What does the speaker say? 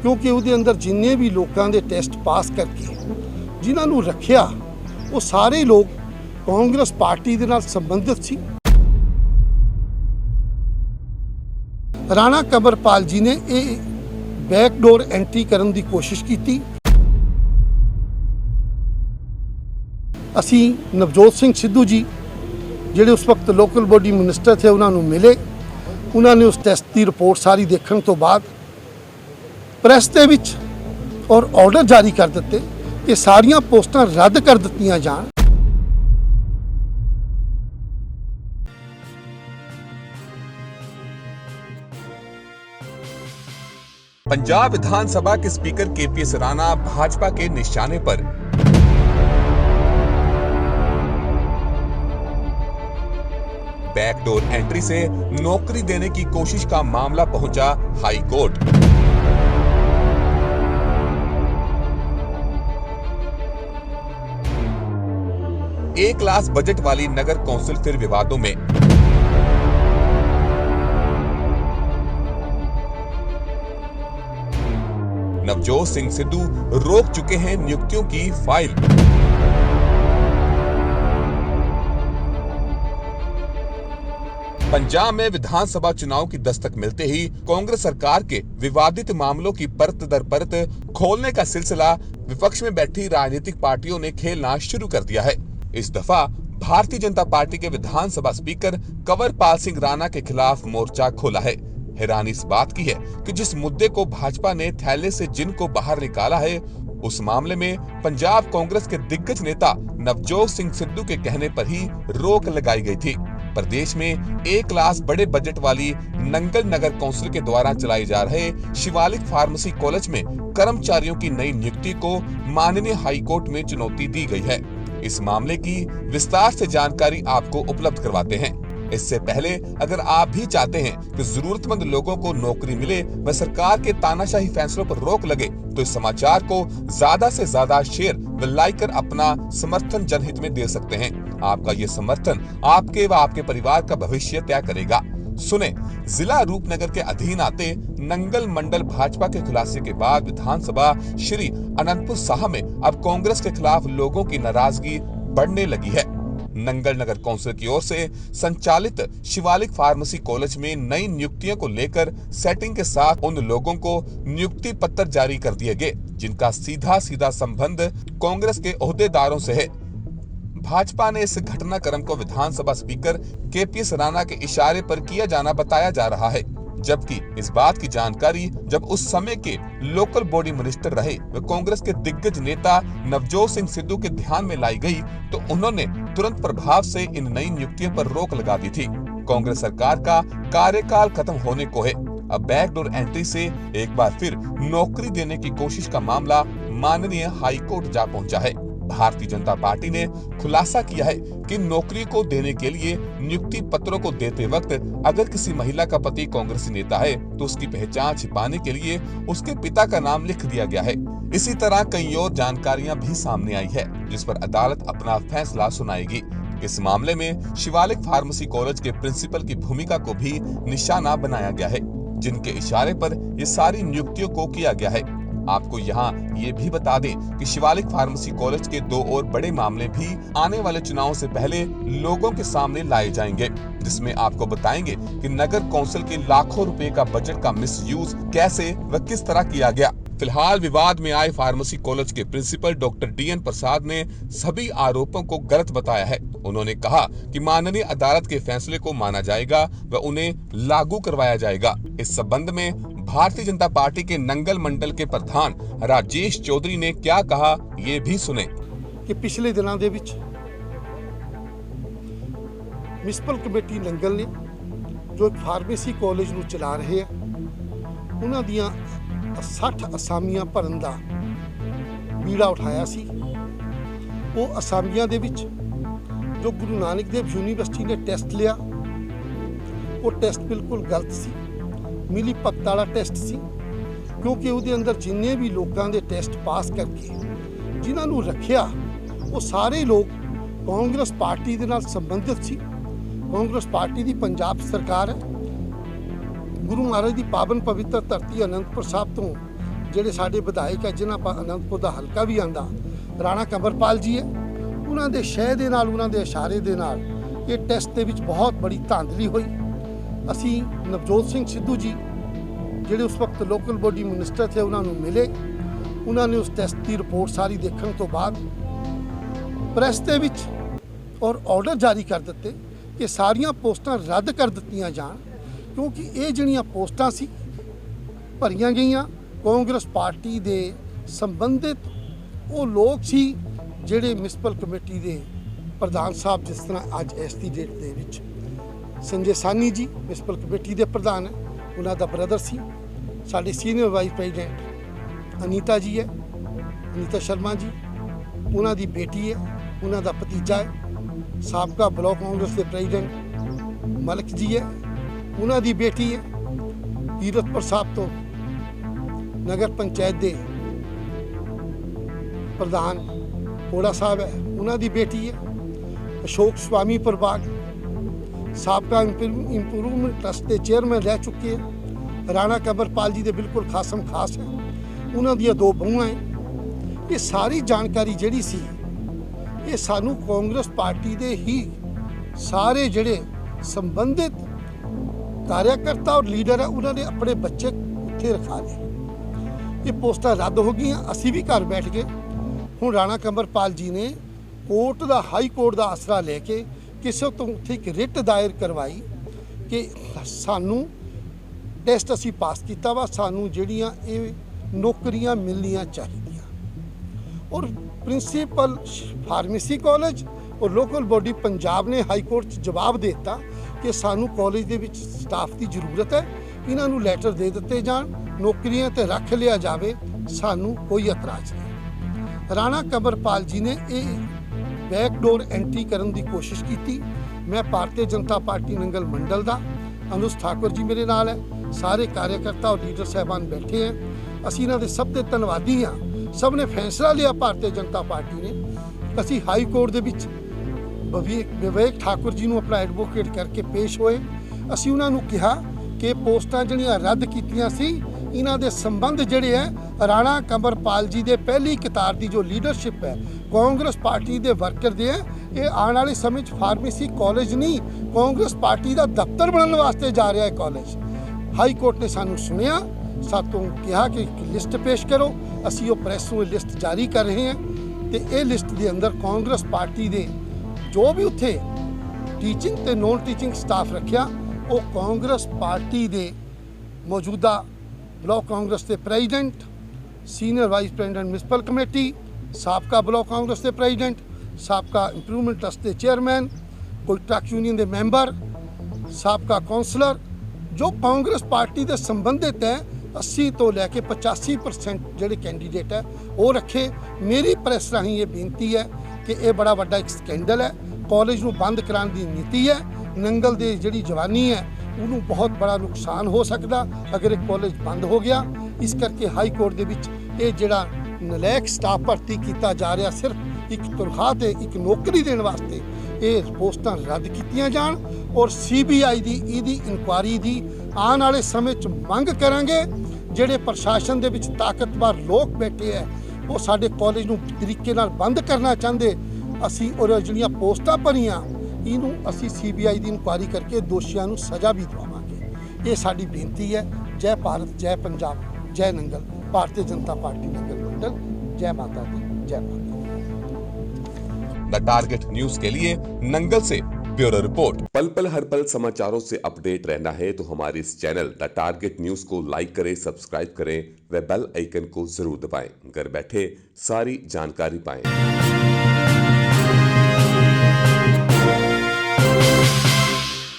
क्योंकि ਉਹਦੇ ਅੰਦਰ जिन्ने भी लोगों के टेस्ट पास करके जिन्होंने रखिया वो सारे लोग कांग्रेस पार्टी के नाल संबंधित सी। राणा कंवरपाल जी ने ये बैकडोर एंट्री करने की कोशिश की। असी नवजोत सिंह सिद्धू जी जिहड़े उस वक्त लोकल बॉडी मिनिस्टर थे उन्होंने मिले, उन्होंने उस टेस्ट की रिपोर्ट सारी देखने तो बाद प्रेस के विच और ऑर्डर जारी कर दिते कि सारियां पोस्टां रद्द कर दित्तियां जाण। पंजाब विधानसभा के स्पीकर केपीएस राणा भाजपा के निशाने पर। बैकडोर एंट्री से नौकरी देने की कोशिश का मामला पहुंचा हाई कोर्ट। एक क्लास बजट वाली नगर कौंसिल फिर विवादों में। नवजोत सिंह सिद्धू रोक चुके हैं नियुक्तियों की फाइल। पंजाब में विधानसभा चुनाव की दस्तक मिलते ही कांग्रेस सरकार के विवादित मामलों की परत दर परत खोलने का सिलसिला विपक्ष में बैठी राजनीतिक पार्टियों ने खेलना शुरू कर दिया है। इस दफा भारतीय जनता पार्टी के विधानसभा स्पीकर कंवरपाल सिंह राणा के खिलाफ मोर्चा खोला है। हैरानी इस बात की है कि जिस मुद्दे को भाजपा ने थैले से जिन को बाहर निकाला है, उस मामले में पंजाब कांग्रेस के दिग्गज नेता नवजोत सिंह सिद्धू के कहने पर ही रोक लगाई गई थी। प्रदेश में एक क्लास बड़े बजट वाली नंगल नगर कौंसिल के द्वारा चलाए जा रहे शिवालिक फार्मेसी कॉलेज में कर्मचारियों की नई नियुक्ति को माननीय हाई कोर्ट में चुनौती दी गई है। इस मामले की विस्तार से जानकारी आपको उपलब्ध करवाते हैं। इससे पहले अगर आप भी चाहते हैं कि जरूरतमंद लोगों को नौकरी मिले व सरकार के तानाशाही फैसलों पर रोक लगे, तो इस समाचार को ज्यादा से ज्यादा शेयर व लाइक कर अपना समर्थन जनहित में दे सकते हैं। आपका ये समर्थन आपके व आपके परिवार का भविष्य तय करेगा। सुने, जिला रूपनगर के अधीन आते नंगल मंडल भाजपा के खुलासे के बाद विधानसभा श्री अनंतपुर साहब में अब कांग्रेस के खिलाफ लोगों की नाराजगी बढ़ने लगी है। नंगल नगर कौंसिल की ओर से संचालित शिवालिक फार्मेसी कॉलेज में नई नियुक्तियों को लेकर सेटिंग के साथ उन लोगों को नियुक्ति पत्र जारी कर दिए गए जिनका सीधा सीधा संबंध कांग्रेस के ओहदेदारों से है। भाजपा ने इस घटनाक्रम को विधानसभा स्पीकर केपीएस राणा के इशारे पर किया जाना बताया जा रहा है, जबकि इस बात की जानकारी जब उस समय के लोकल बॉडी मिनिस्टर रहे व कांग्रेस के दिग्गज नेता नवजोत सिंह सिद्धू के ध्यान में लाई गई, तो उन्होंने तुरंत प्रभाव से इन नई नियुक्तियों पर रोक लगा दी थी। कांग्रेस सरकार का कार्यकाल खत्म होने को है। अब बैकडोर एंट्री से एक बार फिर नौकरी देने की कोशिश का मामला माननीय हाई कोर्ट जा पहुंचा है। भारतीय जनता पार्टी ने खुलासा किया है कि नौकरी को देने के लिए नियुक्ति पत्रों को देते वक्त अगर किसी महिला का पति कांग्रेसी नेता है तो उसकी पहचान छिपाने के लिए उसके पिता का नाम लिख दिया गया है। इसी तरह कई और जानकारियां भी सामने आई है जिस पर अदालत अपना फैसला सुनाएगी। इस मामले में शिवालिक फार्मेसी कॉलेज के प्रिंसिपल की भूमिका को भी निशाना बनाया गया है, जिनके इशारे पर ये सारी नियुक्तियों को किया गया है। आपको यहाँ ये भी बता दें कि शिवालिक फार्मेसी कॉलेज के दो और बड़े मामले भी आने वाले चुनाव से पहले लोगों के सामने लाए जाएंगे, जिसमें आपको बताएंगे कि नगर कौंसिल के लाखों रुपए का बजट का मिसयूज कैसे व किस तरह किया गया। फिलहाल विवाद में आए फार्मेसी कॉलेज के प्रिंसिपल डॉक्टर डीएन प्रसाद ने सभी आरोपों को गलत बताया है। उन्होंने कहा कि माननीय अदालत के फैसले को माना जाएगा व उन्हें लागू करवाया जाएगा। इस संबंध में भारतीय जनता पार्टी के नंगल मंडल के प्रधान राजेश चौधरी ने क्या कहा, ये भी सुने। कि पिछले दिनों के विच म्युनिसिपल कमेटी नंगल ने जो फार्मेसी कॉलेज ਨੂੰ चला रहे हैं उन्हां दियां 60 असामियां भरन दा बीड़ा उठाया सी। वो असामियां दे विच जो गुरु नानक देव यूनिवर्सिटी ने टेस्ट लिया वो टेस्ट बिल्कुल गलत सी, मिली भगत वाला टेस्ट सी, क्योंकि उसके अंदर जिन्ने भी लोगों के टेस्ट पास करके जिन्होंने रखिया वो सारे लोग कांग्रेस पार्टी के नाल संबंधित सी। कांग्रेस पार्टी की पंजाब सरकार है, गुरु महाराज की पावन पवित्र धरती अनंतपुर साहब तो ਜਿਹੜੇ ਸਾਡੇ ਵਿਧਾਇਕ ਹੈ ਜਿਨ੍ਹਾਂ ਪਾ ਅਨੰਦਪੁਰ ਦਾ ਹਲਕਾ ਵੀ ਆਂਦਾ ਰਾਣਾ ਕੰਵਰਪਾਲ ਜੀ ਹੈ, ਉਹਨਾਂ ਦੇ ਸ਼ਹਿ ਦੇ ਨਾਲ, ਉਹਨਾਂ ਦੇ ਇਸ਼ਾਰੇ ਦੇ ਨਾਲ ਇਹ ਟੈਸਟ ਦੇ ਵਿੱਚ ਬਹੁਤ ਬੜੀ ਧਾਂਦਲੀ ਹੋਈ। ਅਸੀਂ ਨਵਜੋਤ ਸਿੰਘ ਸਿੱਧੂ ਜੀ ਜਿਹੜੇ ਉਸ ਵਕਤ ਲੋਕਲ ਬੋਡੀ ਮਿਨਿਸਟਰ ਥੇ ਉਹਨਾਂ ਨੂੰ ਮਿਲੇ। ਉਹਨਾਂ ਨੇ ਉਸ ਟੈਸਟ ਦੀ ਰਿਪੋਰਟ ਸਾਰੀ ਦੇਖਣ ਤੋਂ ਬਾਅਦ ਪ੍ਰੈਸ ਦੇ ਵਿੱਚ ਔਰ ਆਰਡਰ ਜਾਰੀ ਕਰ ਦਿੱਤੇ ਕਿ ਸਾਰੀਆਂ ਪੋਸਟਾਂ ਰੱਦ ਕਰ ਦਿੱਤੀਆਂ ਜਾਣ, ਕਿਉਂਕਿ ਇਹ ਜਿਹੜੀਆਂ ਪੋਸਟਾਂ ਸੀ ਭਰੀਆਂ ਗਈਆਂ ਕਾਂਗਰਸ ਪਾਰਟੀ ਦੇ ਸੰਬੰਧਿਤ ਉਹ ਲੋਕ ਸੀ ਜਿਹੜੇ ਮਿਊਨਿਸਪਲ ਕਮੇਟੀ ਦੇ ਪ੍ਰਧਾਨ ਸਾਹਿਬ, ਜਿਸ ਤਰ੍ਹਾਂ ਅੱਜ ਇਸ ਦੀ ਡੇਟ ਦੇ ਵਿੱਚ ਸੰਜੇ ਸਾਨੀ ਜੀ ਮਿਊਨਿਸਪਲ ਕਮੇਟੀ ਦੇ ਪ੍ਰਧਾਨ ਹੈ, ਉਹਨਾਂ ਦਾ ਬ੍ਰਦਰ ਸੀ। ਸਾਡੇ senior vice president Anita ji ਹੈ, ਅਨੀਤਾ ਸ਼ਰਮਾ ਜੀ, ਉਹਨਾਂ ਦੀ ਬੇਟੀ ਹੈ, ਉਹਨਾਂ ਦਾ ਭਤੀਜਾ ਹੈ। ਸਾਬਕਾ ਬਲਾਕ ਕਾਂਗਰਸ ਦੇ ਪ੍ਰੈਜ਼ੀਡੈਂਟ ਮਲਕ ਜੀ ਹੈ, ਉਹਨਾਂ ਦੀ ਬੇਟੀ ਹੈ। ਕੀਰਤਪੁਰ ਸਾਹਿਬ ਤੋਂ ਨਗਰ ਪੰਚਾਇਤ ਦੇ ਪ੍ਰਧਾਨ ਕੋੜਾ ਸਾਹਿਬ ਹੈ, ਉਹਨਾਂ ਦੀ ਬੇਟੀ ਹੈ। ਅਸ਼ੋਕ ਸਵਾਮੀ ਪ੍ਰਭਾਗ ਸਾਬਕਾ ਇੰਪਰੂਵਮੈਂਟ ਟਰਸਟ ਦੇ ਚੇਅਰਮੈਨ ਰਹਿ ਚੁੱਕੇ ਹੈ। ਰਾਣਾ ਕੰਵਰਪਾਲ ਜੀ ਦੇ ਬਿਲਕੁਲ ਖਾਸਮ ਖਾਸ ਹੈ, ਉਹਨਾਂ ਦੀਆਂ ਦੋ ਬਹੂਆਂ ਹੈ। ਇਹ ਸਾਰੀ ਜਾਣਕਾਰੀ ਜਿਹੜੀ ਸੀ ਇਹ ਸਾਨੂੰ ਕਾਂਗਰਸ ਪਾਰਟੀ ਦੇ ਹੀ ਸਾਰੇ ਜਿਹੜੇ ਸੰਬੰਧਿਤ ਕਾਰਿਆਕਰਤਾ ਔਰ ਲੀਡਰ ਹੈ ਉਹਨਾਂ ਨੇ ਆਪਣੇ ਬੱਚੇ ਉੱਥੇ ਰਖਾ ਲਏ। ਇਹ ਪੋਸਟਾਂ ਰੱਦ ਹੋ ਗਈਆਂ, ਅਸੀਂ ਵੀ ਘਰ ਬੈਠ ਗਏ। ਹੁਣ ਰਾਣਾ ਕੰਵਰਪਾਲ ਜੀ ਨੇ ਕੋਰਟ ਦਾ, ਹਾਈ ਕੋਰਟ ਦਾ ਆਸਰਾ ਲੈ ਕੇ ਕਿਸੇ ਤੋਂ ਉੱਥੇ ਇੱਕ ਰਿਟ ਦਾਇਰ ਕਰਵਾਈ ਕਿ ਸਾਨੂੰ ਟੈਸਟ ਅਸੀਂ ਪਾਸ ਕੀਤਾ ਵਾ, ਸਾਨੂੰ ਜਿਹੜੀਆਂ ਇਹ ਨੌਕਰੀਆਂ ਮਿਲਣੀਆਂ ਚਾਹੀਦੀਆਂ। ਔਰ ਪ੍ਰਿੰਸੀਪਲ ਫਾਰਮੇਸੀ ਕਾਲਜ ਔਰ ਲੋਕਲ ਬੋਡੀ ਪੰਜਾਬ ਨੇ ਹਾਈ ਕੋਰਟ 'ਚ ਜਵਾਬ ਦੇ ਦਿੱਤਾ ਕਿ ਸਾਨੂੰ ਕਾਲਜ ਦੇ ਵਿੱਚ ਸਟਾਫ ਦੀ ਜ਼ਰੂਰਤ ਹੈ, ਇਹਨਾਂ ਨੂੰ ਲੈਟਰ ਦੇ ਦਿੱਤੇ ਜਾਣ, ਨੌਕਰੀਆਂ ਤੇ ਰੱਖ ਲਿਆ ਜਾਵੇ, ਸਾਨੂੰ ਕੋਈ ਇਤਰਾਜ਼ ਨਹੀਂ। ਰਾਣਾ ਕੰਵਰਪਾਲ ਜੀ ਨੇ ਇਹ ਬੈਕਡੋਰ ਐਂਟਰੀ ਕਰਨ ਦੀ ਕੋਸ਼ਿਸ਼ ਕੀਤੀ। ਮੈਂ ਭਾਰਤੀ ਜਨਤਾ ਪਾਰਟੀ ਨੰਗਲ ਮੰਡਲ ਦਾ, ਅਨੁਜ ਠਾਕੁਰ ਜੀ ਮੇਰੇ ਨਾਲ ਹੈ, ਸਾਰੇ ਕਾਰਿਆਕਰਤਾ ਔਰ ਲੀਡਰ ਸਾਹਿਬਾਨ ਬੈਠੇ ਹੈ। ਅਸੀਂ ਇਹਨਾਂ ਦੇ ਸਭ ਦੇ ਧੰਨਵਾਦੀ ਹਾਂ। ਸਭ ਨੇ ਫੈਸਲਾ ਲਿਆ, ਭਾਰਤੀ ਜਨਤਾ ਪਾਰਟੀ ਨੇ। ਅਸੀਂ ਹਾਈ ਕੋਰਟ ਦੇ ਵਿੱਚ ਵਿਵੇਕ ਠਾਕੁਰ ਜੀ ਨੂੰ ਆਪਣਾ ਐਡਵੋਕੇਟ ਕਰਕੇ ਪੇਸ਼ ਹੋਏ। ਅਸੀਂ ਉਹਨਾਂ ਨੂੰ ਕਿਹਾ ਕਿ ਪੋਸਟਾਂ ਜਿਹੜੀਆਂ ਰੱਦ ਕੀਤੀਆਂ ਸੀ ਇਹਨਾਂ ਦੇ ਸੰਬੰਧ ਜਿਹੜੇ ਹੈ ਰਾਣਾ ਕੰਵਰਪਾਲ ਜੀ ਦੇ ਪਹਿਲੀ ਕਤਾਰ ਦੀ ਜੋ ਲੀਡਰਸ਼ਿਪ ਹੈ ਕਾਂਗਰਸ ਪਾਰਟੀ ਦੇ ਵਰਕਰ ਦੇ ਹੈ, ਇਹ ਆਉਣ ਵਾਲੇ ਸਮੇਂ 'ਚ ਫਾਰਮੇਸੀ ਕਾਲਜ ਨਹੀਂ ਕਾਂਗਰਸ ਪਾਰਟੀ ਦਾ ਦਫ਼ਤਰ ਬਣਨ ਵਾਸਤੇ ਜਾ ਰਿਹਾ ਹੈ ਕਾਲਜ। ਹਾਈ ਕੋਰਟ ਨੇ ਸਾਨੂੰ ਸੁਣਿਆ, ਸਾਤੋਂ ਕਿਹਾ ਕਿ ਇੱਕ ਲਿਸਟ ਪੇਸ਼ ਕਰੋ। ਅਸੀਂ ਉਹ ਪ੍ਰੈਸ ਨੂੰ ਲਿਸਟ ਜਾਰੀ ਕਰ ਰਹੇ ਹਾਂ ਤੇ ਇਹ ਲਿਸਟ ਦੇ ਅੰਦਰ ਕਾਂਗਰਸ ਪਾਰਟੀ ਦੇ ਜੋ ਵੀ ਉੱਥੇ ਟੀਚਿੰਗ ਤੇ ਨੋਨ ਟੀਚਿੰਗ ਸਟਾਫ ਰੱਖਿਆ ਉਹ ਕਾਂਗਰਸ ਪਾਰਟੀ ਦੇ ਮੌਜੂਦਾ ਬਲਾਕ ਕਾਂਗਰਸ ਦੇ president, senior vice president municipal committee, ਸਾਬਕਾ ਬਲਾਕ ਕਾਂਗਰਸ ਦੇ ਪ੍ਰੈਜ਼ੀਡੈਂਟ, ਸਾਬਕਾ ਇੰਪਰੂਵਮੈਂਟ ਟਰਸਟ ਦੇ ਚੇਅਰਮੈਨ, ਕੋਈ ਟਰੱਕ ਯੂਨੀਅਨ ਦੇ ਮੈਂਬਰ, ਸਾਬਕਾ ਕਾਉਂਸਲਰ ਜੋ ਕਾਂਗਰਸ ਪਾਰਟੀ ਦੇ ਸੰਬੰਧਿਤ ਹੈ 80 ਤੋਂ ਲੈ ਕੇ 85% ਜਿਹੜੇ ਕੈਂਡੀਡੇਟ ਹੈ ਉਹ ਰੱਖੇ। ਮੇਰੀ ਪ੍ਰੈਸ ਰਾਹੀਂ ਇਹ ਬੇਨਤੀ ਹੈ ਕਿ ਇਹ ਬੜਾ ਵੱਡਾ ਇੱਕ ਸਕੈਂਡਲ ਹੈ। ਕਾਲਜ ਨੂੰ ਬੰਦ ਕਰਾਉਣ ਦੀ ਨੀਤੀ ਹੈ। ਨੰਗਲ ਦੀ ਜਿਹੜੀ ਜਵਾਨੀ ਹੈ ਉਹਨੂੰ ਬਹੁਤ ਬੜਾ ਨੁਕਸਾਨ ਹੋ ਸਕਦਾ ਅਗਰ ਇਹ ਕਾਲਜ ਬੰਦ ਹੋ ਗਿਆ। ਇਸ ਕਰਕੇ ਹਾਈ ਕੋਰਟ ਦੇ ਵਿੱਚ ਇਹ ਜਿਹੜਾ ਨਲਾਇਕ ਸਟਾਫ ਭਰਤੀ ਕੀਤਾ ਜਾ ਰਿਹਾ ਸਿਰਫ ਇੱਕ ਤਨਖਾਹ ਤੇ ਇੱਕ ਨੌਕਰੀ ਦੇਣ ਵਾਸਤੇ, ਇਹ ਪੋਸਟਾਂ ਰੱਦ ਕੀਤੀਆਂ ਜਾਣ ਔਰ CBI ਦੀ ਇਹਦੀ ਇਨਕੁਆਰੀ ਦੀ ਆਉਣ ਵਾਲੇ ਸਮੇਂ 'ਚ ਮੰਗ ਕਰਾਂਗੇ। ਜਿਹੜੇ ਪ੍ਰਸ਼ਾਸਨ ਦੇ ਵਿੱਚ ਤਾਕਤਵਰ ਲੋਕ ਬੈਠੇ ਹੈ ਉਹ ਸਾਡੇ ਕਾਲਜ ਨੂੰ ਤਰੀਕੇ ਨਾਲ ਬੰਦ ਕਰਨਾ ਚਾਹੁੰਦੇ। ਅਸੀਂ ਔਰ ਜਿਹੜੀਆਂ ਪੋਸਟਾਂ ਭਰੀਆਂ ਇਹਨੂੰ ਅਸੀਂ CBI ਦੀ ਇਨਕੁਆਰੀ ਕਰਕੇ ਦੋਸ਼ੀਆਂ ਨੂੰ ਸਜ਼ਾ ਵੀ ਦਿਵਾਵਾਂਗੇ। ਇਹ ਸਾਡੀ ਬੇਨਤੀ ਹੈ। ਜੈ ਭਾਰਤ, ਜੈ ਪੰਜਾਬ, ਜੈ ਨੰਗਲ, ਭਾਰਤੀ ਜਨਤਾ ਪਾਰਟੀ नगर मंडल। जय माता दी, जय माता दी। द टारगेट न्यूज के लिए नंगल से ब्यूरो रिपोर्ट। पल पल हर पल समाचारों से अपडेट रहना है तो हमारे इस चैनल द टारगेट न्यूज को लाइक करें, सब्सक्राइब करें व बेल आइकन को जरूर दबाएं। घर बैठे सारी जानकारी पाएं।